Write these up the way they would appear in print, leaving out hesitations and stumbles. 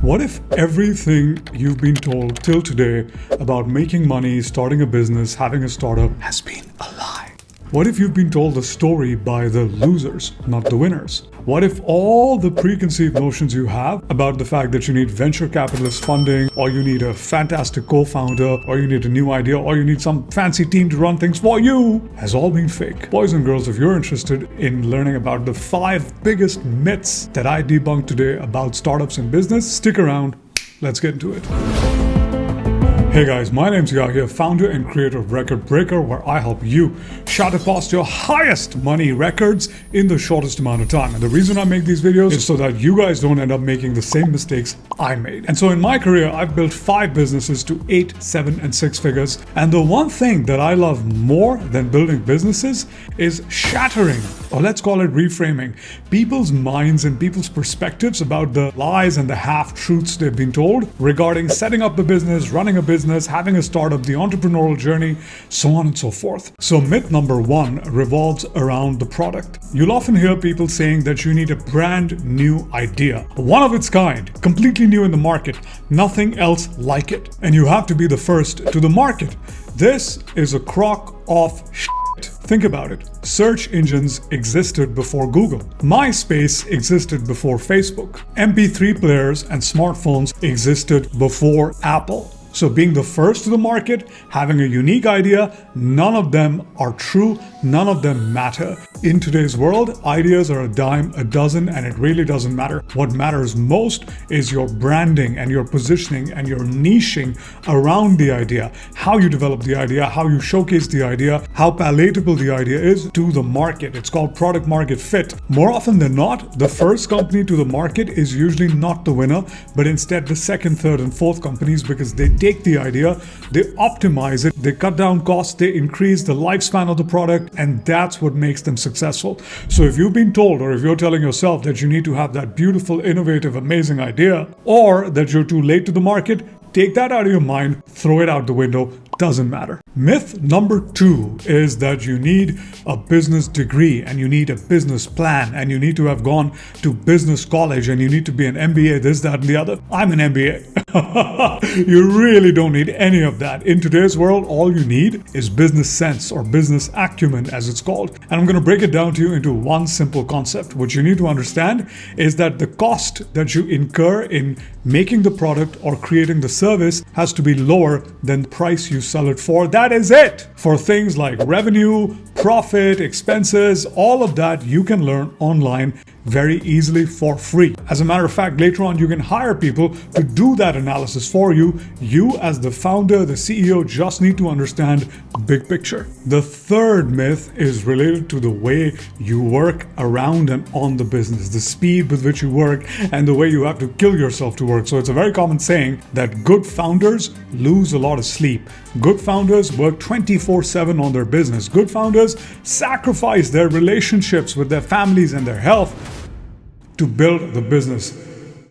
What if everything you've been told till today about making money, starting a business, having a startup has been a lie? What if you've been told the story by the losers, not the winners? What if all the preconceived notions you have about the fact that you need venture capitalist funding, or you need a fantastic co-founder, or you need a new idea, or you need some fancy team to run things for you, has all been fake? Boys and girls, if you're interested in learning about the 5 biggest myths that I debunked today about startups and business, stick around. Let's get into it. Hey guys, my name's Yahya, founder and creator of Record Breaker, where I help you shatter past your highest money records in the shortest amount of time. And the reason I make these videos is so that you guys don't end up making the same mistakes I made. And so in my career, I've built 5 businesses to 8, 7, and 6 figures. And the one thing that I love more than building businesses is shattering, or let's call it reframing, people's minds and people's perspectives about the lies and the half-truths they've been told regarding setting up a business, running a business, having a startup, the entrepreneurial journey, so on and so forth. So myth number 1 revolves around the product. You'll often hear people saying that you need a brand new idea, one of its kind, completely new in the market, nothing else like it, and you have to be the first to the market. This is a crock of shit. Think about it. Search engines existed before Google. MySpace existed before Facebook. MP3 players and smartphones existed before Apple. So being the first to the market, having a unique idea, none of them are true, none of them matter. In today's world, ideas are a dime a dozen, and it really doesn't matter. What matters most is your branding and your positioning and your niching around the idea, how you develop the idea, how you showcase the idea, how palatable the idea is to the market. It's called product market fit. More often than not, the first company to the market is usually not the winner, but instead the second, third, and fourth companies, because they take the idea, they optimize it, they cut down costs, they increase the lifespan of the product, and that's what makes them successful. So if you've been told, or if you're telling yourself that you need to have that beautiful, innovative, amazing idea, or that you're too late to the market, take that out of your mind, throw it out the window. Doesn't matter. Myth number 2 is that you need a business degree and you need a business plan and you need to have gone to business college and you need to be an MBA, this, that, and the other. I'm an MBA. You really don't need any of that. In today's world, all you need is business sense, or business acumen as it's called. And I'm going to break it down to you into one simple concept. What you need to understand is that the cost that you incur in making the product or creating the service has to be lower than the price you sell it for. That is it. For things like revenue, profit, expenses, all of that you can learn online very easily for free. As a matter of fact, later on you can hire people to do that analysis for you. You as the founder, the CEO, just need to understand the big picture. The third myth is related to the way you work around and on the business, the speed with which you work and the way you have to kill yourself to work. So it's a very common saying that good founders lose a lot of sleep. Good founders work 24/7 on their business. Good founders sacrifice their relationships with their families and their health to build the business.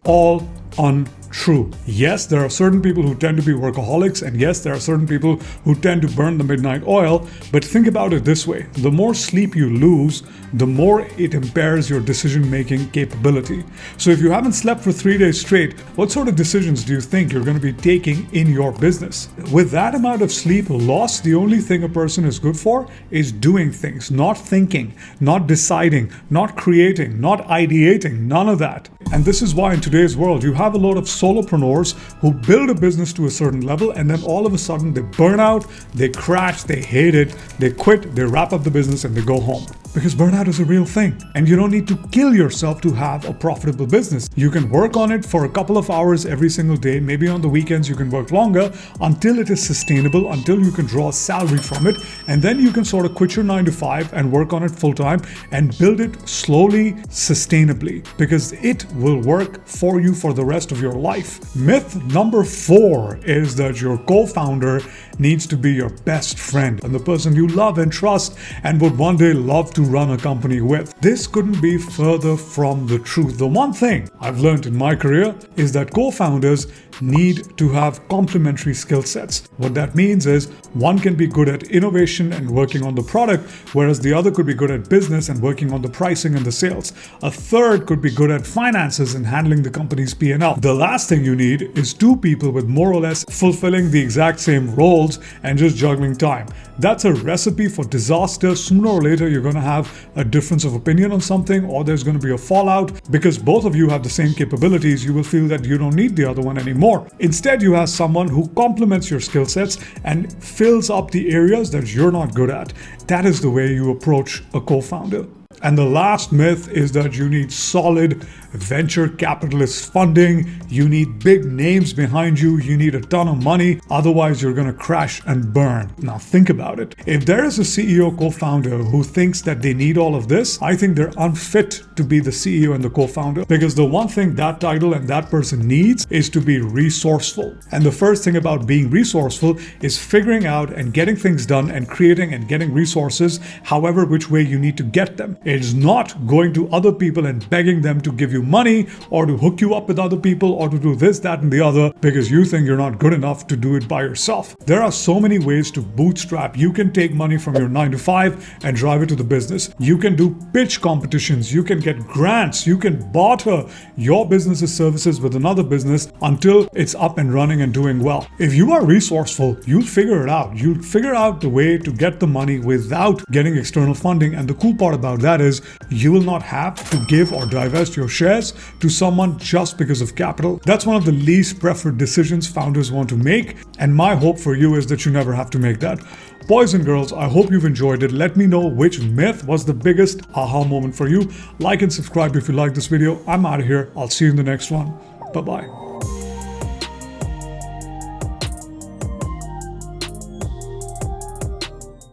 All untrue. Yes, there are certain people who tend to be workaholics, and yes, there are certain people who tend to burn the midnight oil, but think about it this way. The more sleep you lose, the more it impairs your decision-making capability. So if you haven't slept for 3 days straight, what sort of decisions do you think you're going to be taking in your business? With that amount of sleep lost, the only thing a person is good for is doing things, not thinking, not deciding, not creating, not ideating, none of that. And this is why in today's world, you have a lot of solopreneurs who build a business to a certain level, and then all of a sudden they burn out, they crash, they hate it, they quit, they wrap up the business, and they go home. Because burnout is a real thing, and you don't need to kill yourself to have a profitable business. You can work on it for a couple of hours every single day. Maybe on the weekends you can work longer until it is sustainable, until you can draw a salary from it, and then you can sort of quit your 9 to 5 and work on it full time and build it slowly, sustainably, because it will work for you for the rest of your life. Myth number 4 is that your co-founder needs to be your best friend and the person you love and trust and would one day love to run a company with. This couldn't be further from the truth. The one thing I've learned in my career is that co-founders need to have complementary skill sets. What that means is one can be good at innovation and working on the product, whereas the other could be good at business and working on the pricing and the sales. A third could be good at finance finances and handling the company's P&L. The last thing you need is two people with more or less fulfilling the exact same roles and just juggling time. That's a recipe for disaster. Sooner or later, you're going to have a difference of opinion on something, or there's going to be a fallout. Because both of you have the same capabilities, you will feel that you don't need the other one anymore. Instead, you have someone who complements your skill sets and fills up the areas that you're not good at. That is the way you approach a co-founder. And the last myth is that you need solid venture capitalist funding, you need big names behind you, you need a ton of money, otherwise you're gonna crash and burn. Now think about it. If there is a CEO co-founder who thinks that they need all of this, I think they're unfit to be the CEO and the co-founder, because the one thing that title and that person needs is to be resourceful. And the first thing about being resourceful is figuring out and getting things done and creating and getting resources however which way you need to get them. It's not going to other people and begging them to give you money or to hook you up with other people or to do this, that, and the other because you think you're not good enough to do it by yourself. There are so many ways to bootstrap. You can take money from your 9-to-5 and drive it to the business. You can do pitch competitions. You can get grants. You can barter your business's services with another business until it's up and running and doing well. If you are resourceful, you'll figure it out. You'll figure out the way to get the money without getting external funding. And the cool part about that is you will not have to give or divest your shares to someone just because of capital. That's one of the least preferred decisions founders want to make, and my hope for you is that you never have to make that. Boys and girls, I hope you've enjoyed it. Let me know which myth was the biggest aha moment for you. Like and subscribe if you like this video. I'm out of here. I'll see you in the next one. Bye-bye.